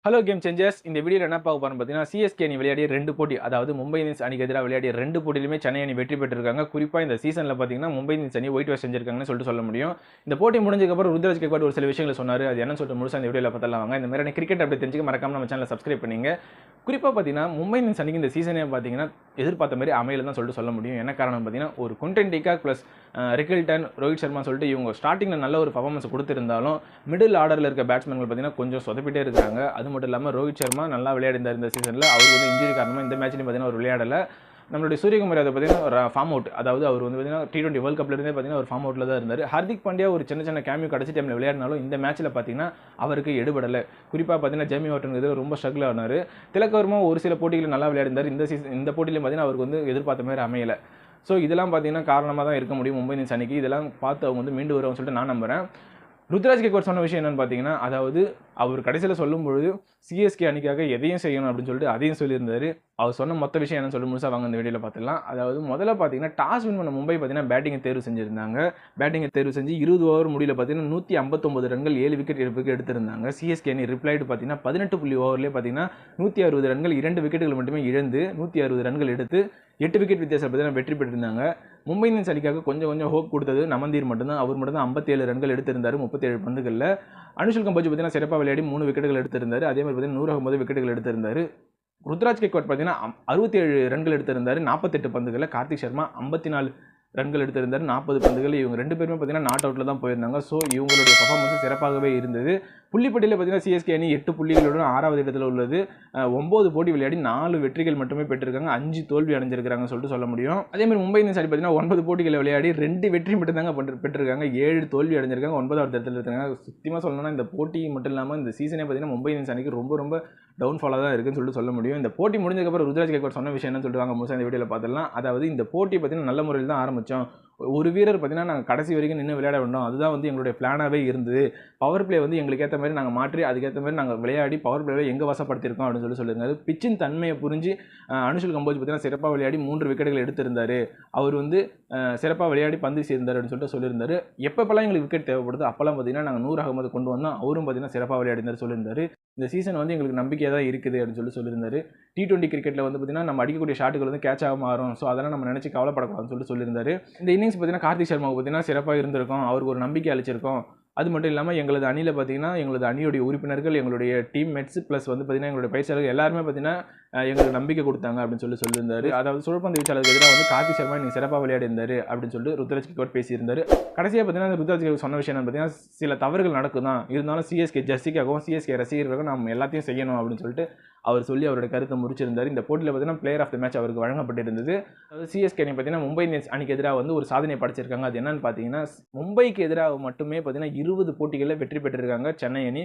Hello game changers. இந்த வீடியோவில் என்ன பார்க்க போறோம் பார்த்தீங்கன்னா, சிஎஸ்கே அணி விளையாடிய 2 போட்டி, அதாவது மும்பை இந்தியன்ஸ் அணிக்கு எதிராக விளையாடிய 2 போட்டியிலுமே சென்னை அணி வெற்றி பெற்றிருக்காங்க. குறிப்பாக இந்த சீசனில் பார்த்தீங்கன்னா மும்பை இந்தியன்ஸ் அணி ஒயிட் வாஷ் செஞ்சிருக்காங்கன்னு சொல்ல முடியும். இந்த போட்டி முடிஞ்சதுக்கப்புறம் ருத்ராஜ் கேக்வாட் ஒரு சில விஷயங்களை சொன்னார். அது என்னன்னு சொல்லிட்டு முழுசாக இந்த வீடியோவில் பார்த்தலாம் வாங்க. இந்த மாதிரி கிரிக்கெட் அப்படி தெரிஞ்சுக்க மறக்காம நம்ம சேனலை சப்ஸ்கிரைப் பண்ணிங்க. குறிப்பாக பார்த்தீங்கன்னா மும்பை இந்தியன்ஸ் அணிக்கு இந்த சீசனே பார்த்தீங்கன்னா எதிர்பார்த்த மாதிரி அமையல தான் சொல்ல முடியும். என்ன காரணம் பார்த்தீங்கன்னா, ஒரு Quinton de Kock plus Rickelton, Rohit Sharma சொல்லிட்டு இவங்க ஸ்டார்டிங்கில் நல்ல ஒரு பர்ஃபார்மன்ஸ் கொடுத்திருந்தாலும் மிடில் ஆர்டரில் இருக்க பேட்ஸ்மேன்கள் பார்த்தீங்கன்னா கொஞ்சம் சொதப்பிட்டே இருக்காங்க. அது மட்டும் இல்லாமல் ரோஹித் சர்மா நல்லா விளையாடிந்தார் இந்த சீசனில். அவர் வந்து இன்ஜுரி காரணமாக இந்த மேட்ச்லையும் பார்த்தீங்கன்னா ஒரு விளையாடலை. நம்மளுடைய சூரியகுமார் அதை பார்த்தீங்கன்னா ஒரு ஃபார்ம் அவுட், அதாவது அவர் வந்து பார்த்தீங்கன்னா T20 வேர்ல்ட் கப்லேருந்தே பார்த்தீங்கன்னா ஒரு ஃபார்ம் அவுட்டில் தான் இருந்தார். ஹார்திக் பாண்டியா ஒரு சின்ன கேமியோ கடைசி டைமில் விளையாடினாலும் இந்த மேட்ச்சில் பார்த்தீங்கன்னா அவருக்கு எடுபடலை. குறிப்பாக பார்த்தீங்கன்னா ஜேமி வார்டன் ரொம்ப ஸ்ட்ரகிள் ஆனார். திலக் வர்மா ஒரு சில போட்டிகளில் நல்லா விளையாடிந்தார். இந்த போட்டியிலும் பார்த்தீங்கன்னா அவருக்கு வந்து எதிர்பார்த்த மாதிரி அமையலை. ஸோ இதெல்லாம் பார்த்தீங்கன்னா காரணமாக தான் இருக்க முடியும் மும்பை இந்தியன்ஸ் அணிக்கு. இதெல்லாம் பார்த்து அவங்க வந்து மீண்டு வருவாங்கன்னு சொல்லிட்டு நான் நம்புகிறேன். ருத்ராஜ் கேக்வாட் சொன்ன விஷயம் என்னன்னு பார்த்தீங்கன்னா, அதாவது அவர் கடைசியில் சொல்லும்பொழுது சிஎஸ்கே அணிக்காக எதையும் செய்யணும் அப்படின்னு சொல்லிட்டு அதையும் சொல்லியிருந்தார். அவர் சொன்ன மொத்த விஷயம் என்னன்னு சொல்லி முழுசாக வாங்க இந்த வீடியோவில் பார்த்துக்கலாம். அதாவது முதல்ல பார்த்தீங்கன்னா டாஸ் வின் பண்ண மும்பை பார்த்தீங்கன்னா பேட்டிங்கை தேர்வு செஞ்சுருந்தாங்க. பேட்டிங்கை தேர்வு செஞ்சு 20 ஓவர் முடியல பார்த்தீங்கன்னா 159 ரன்கள் 7 விக்கெட் இழப்புக்கு எடுத்திருந்தாங்க. சிஎஸ்கே அணி ரிப்ளைடு பார்த்தீங்கன்னா 18 ஓவர்லேயே பார்த்தீங்கன்னா 160 ரன்கள் 2 விக்கெட்டுகள் மட்டுமே இழந்து 160 ரன்கள் எடுத்து 8 விக்கெட் வித்தியாசம் பார்த்தீங்கன்னா வெற்றி பெற்றிருந்தாங்க. மும்பை இந்தியன்ஸ் அணிக்காக கொஞ்சம் ஹோப் கொடுத்தது நமந்தீர் மட்டும்தான். அவர் மட்டும் தான் 57 ரன்கள் எடுத்திருந்தார் 37 பந்துகளில். அனுஷுல் கம்போஜ் பார்த்தீங்கன்னா சிறப்பாக விளையாடி 3 விக்கெட்டுகள் எடுத்திருந்தார். அதே மாதிரி பார்த்தீங்கன்னா 109 விக்கெட்டுகள் எடுத்திருந்தார். ருத்ராஜ் கேக்வாட் பார்த்தீங்கன்னா 67 ரன்கள் எடுத்திருந்தார் 48 பந்துகளில். கார்த்திக் சர்மா 54 ரன்கள் எடுத்திருந்தார் 40 பந்துகள். இவங்க 2 பேருமே பார்த்தீங்கன்னா நாட் அவுட்டில் தான் போயிருந்தாங்க. ஸோ இவங்களுடைய பர்ஃபார்மன்ஸ் சிறப்பாகவே இருந்தது. புள்ளிப்பட்டியில் பார்த்தீங்கன்னா சிஎஸ்கே அணி 8 புள்ளிகளுடன் 6வது இடத்துல உள்ளது. 9 போட்டி விளையாடி 4 வெற்றிகள் மட்டுமே பெற்றிருக்காங்க. 5 தோல்வி அடைஞ்சிருக்காங்கன்னு சொல்ல முடியும். அதேமாதிரி மும்பை இந்தியன்ஸ் அணி பார்த்தீங்கன்னா 9 போட்டிகளை விளையாடி 2 வெற்றி மட்டும் தாங்க பெற்றிருக்காங்க. 7 தோல்வி அடைஞ்சிருக்காங்க. 9வது இடத்துல இருக்காங்க. சுத்தமாக சொல்லணும்னா இந்த போட்டி மட்டும் இல்லாமல் இந்த சீசனே பார்த்தீங்கன்னா மும்பை இந்தியன்ஸ் அணிக்கு ரொம்ப டவுன்ஃபாலாக தான் இருக்குன்னு சொல்ல முடியும். இந்த போட்டி முடிஞ்சதுக்கப்புறம் ருத்ராஜ் கேக்வாட் சொன்ன விஷயம் என்னன்னு சொல்லிட்டு வாங்க முழுசாக இந்த வீடியோவில் பார்த்துலாம். அதாவது இந்த போட்டி பார்த்தீங்கன்னா நல்ல முறையில் தான் ஆரம்பித்தோம். ஒரு வீரர் பார்த்தீங்கன்னா நாங்கள் கடைசி வரைக்கும் நின்று விளையாட வேண்டும், அதுதான் வந்து எங்களுடைய பிளானாகவே இருந்தது. பவர் பிளே வந்து எங்களுக்கு ஏற்ற மாதிரி நாங்கள் மாற்றி அதுக்கேற்ற மாதிரி நாங்கள் விளையாடி பவர் பிளேவை எங்கே வசப்படுத்தியிருக்கோம் அப்படின்னு சொல்லியிருந்தாரு. பிச்சின் தன்மையை புரிஞ்சு அனுஷுல் கம்போஜ் பார்த்தீங்கன்னா சிறப்பாக விளையாடி 3 விக்கெட்டுகள் எடுத்திருந்தார். அவர் வந்து சிறப்பாக விளையாடி பந்து சேர்ந்தார் அப்படின்னு சொல்லியிருந்தாரு. எப்பப்பெல்லாம் எங்களுக்கு விக்கெட் தேவைப்படுது அப்போல்லாம் பார்த்தீங்கன்னா நாங்கள் நூர் அகமது கொண்டு வந்தோம், அவரும் பார்த்தீங்கன்னா சிறப்பாக விளையாடினார் சொல்லியிருந்தாரு. இந்த சீசன் வந்து எங்களுக்கு நம்பிக்கையாக தான் இருக்குது அப்படின்னு சொல்லியிருந்தாரு. T20 கிரிக்கெட்டில் வந்து பார்த்தீங்கன்னா நம்ம அடிக்கக்கூடிய ஷாட்டுகள் வந்து கேட்சாக மாறும். ஸோ அதெல்லாம் நம்ம நினச்சி கவலைப்படக்கூடாதுன்னு சொல்லியிருந்தாரு. இந்த இன்னிங்ஸ் பார்த்தீங்கன்னா கார்த்திக் சர்மாவுக்கு பார்த்தீங்கன்னா சிறப்பாக இருந்திருக்கும். அவருக்கு ஒரு நம்பிக்கை அளிச்சிருக்கோம். அது மட்டும் இல்லாமல் எங்களது அணியில் பார்த்தீங்கன்னா எங்களது அணியுடைய உறுப்பினர்கள், எங்களுடைய டீம் மேட்ஸ் ப்ளஸ் வந்து பார்த்தீங்கன்னா எங்களுடைய பயிற்சியாளர்கள் எல்லாருமே பார்த்தீங்கன்னா எங்களுக்கு நம்பிக்கை கொடுத்தாங்க அப்படின்னு சொல்லியிருந்தாரு. அதாவது சுழற்பந்து வீச்சாளருக்கு எதிராக வந்து கார்த்திக் சர்மா நீங்கள் சிறப்பாக விளையாடி இருந்தார் அப்படின்னு சொல்லிட்டு ருத்ராஜ் கேக்வாட் பேசியிருந்தார். கடைசியாக பார்த்தீங்கன்னா ருத்ராஜ் கேக்வாட் சொன்ன விஷயம் பார்த்தீங்கன்னா சில தவறுகள் நடக்கும் தான், இருந்தாலும் சிஎஸ்கே ஜெர்சிக்காகவும் சிஎஸ்கே ரசிகர்களுக்கும் நம்ம எல்லாத்தையும் செய்யணும் அப்படின்னு சொல்லிட்டு அவர் சொல்லி அவருடைய கருத்தை முடிச்சிருந்தார். இந்த போட்டியில் பார்த்தீங்கன்னா பிளேயர் ஆஃப் த மேட்ச் அவருக்கு வழங்கப்பட்டிருந்தது. அதாவது சிஎஸ்கே அணி பார்த்தீங்கன்னா மும்பை இந்தியன்ஸ் அணிக்கு எதிராக வந்து ஒரு சாதனை படைச்சிருக்காங்க. அது என்னன்னு பார்த்தீங்கன்னா மும்பைக்கு எதிராக மட்டுமே பார்த்தீங்கன்னா 20 போட்டிகளில் வெற்றி பெற்றிருக்காங்க சென்னை அணி.